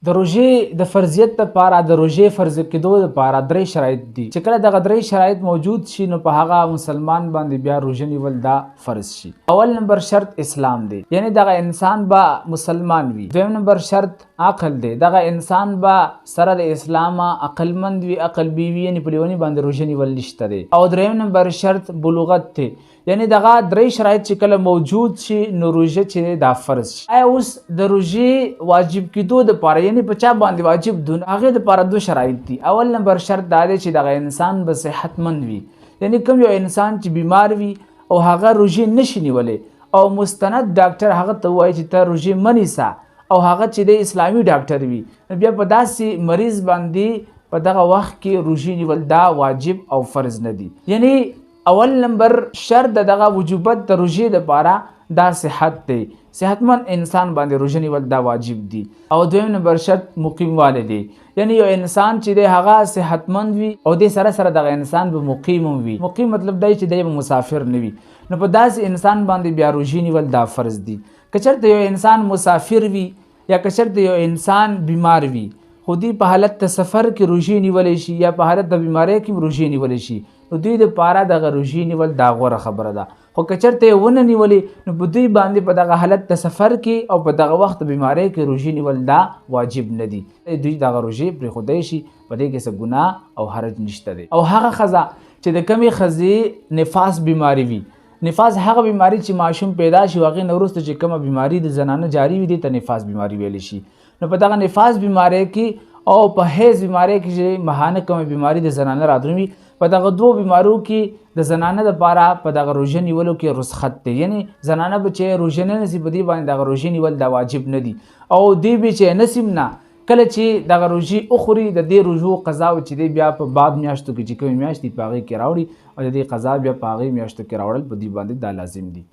د روژې د فرضیت لپاره د روژې فرض کېدو لپاره درې شرایط دي چې کله دغه درې شرایط موجود شي نو په هغه مسلمان باندې بیا روژه نیول دا فرض شي. اول نمبر شرط اسلام دی، یعنی دغه انسان به مسلمان وي. دویم نمبر شرط عقل دی، دغه انسان به سره د اسلام عقلمند وي، عقل بي وي، یعنی په لیوني باندې روژه نیول نشته دی. او دریم نمبر شرط بلوغت دی، یعنی دغه درې شرایط چې کله موجود شي نو روژه چې دا فرض شي. آیا اوس د روژې واجب کېدو دپاره یعنی په چا باندې واجب دي، هغې دپاره دوه شرایط دي. اول نمبر شرط دا دی چې دغه انسان به صحتمند وي، یعنی کوم یو انسان چې بیمار وي او هغه روژې نشي نیولی او مستند ډاکټر هغه ته ووایي چې ته روژې مه نیسه او هغه چې د اسلامي ډاکټر وي، بیا په داسې مریض باندې په دغه وخت کې روژې نیول دا واجب او فرض نه دي. یعنی اول نمبر شرط دغه وجوبت د روژې دپاره دا صحت دی، صحتمند انسان باندې روژه نیول دا واجب دي. او دویم نمبر شرط مقیم والی دی، یعنی یو انسان چې دی هغه صحتمند وي او د سره سره دغه انسان به مقیم وي. مقیم مطلب دی چې دی به مسافر نه وي، نو په داسې انسان باندې بیا روژې نیول دا فرض دي. که چېرته یو انسان مسافر وي یا که چېرته یو انسان بیمار وي خو دوی په حالت د سفر کې روژې نیولی شي یا په حالت د بیمارۍ کې روژې نیولی شي نو دوی دپاره دغه روژې نیول دا غوره خبره ده. خو که چېرته یې ونه نیولې نو په دوی باندې په دغه حالت د سفر کې او په دغه وخت د بیمارۍ کې روژې نیول دا واجب نه دي. دوی دغه روژې پرېښودی شي، په دې کې څه ګناه او حرج نشته دی. او هغه ښځه چې د کمې ښځې نفاس بیماري وي، نفاس هغه بیماری چې ماشوم پیدا شي هغې نه وروسته چې کومه بیماري د زنانه جاري وي دې ته نفاس بیماري ویلی شي. نو په دغه نفاس بیماری کې او په حیض بیماری کې چې ماهانه کومه بیماری د زنانه رادرومي، په دغه دوه بیمارو کې د زنانه دپاره په دغه روژه نیولو کې رخصت دی، یعنی زنانه به چې روژه نه نیسي په دې باندې دغه روژې نیول دا واجب نه دي. او دوی به چې نسیم نه کله چې دغه روژې وخوري د دې روژو قضا چې دی بیا په بعد میاشتو کې چې کومې میاشتې په هغې کې راوړي او د دې قضا بیا په هغې میاشتو کې راوړل په دوی باندې دا لازم دي.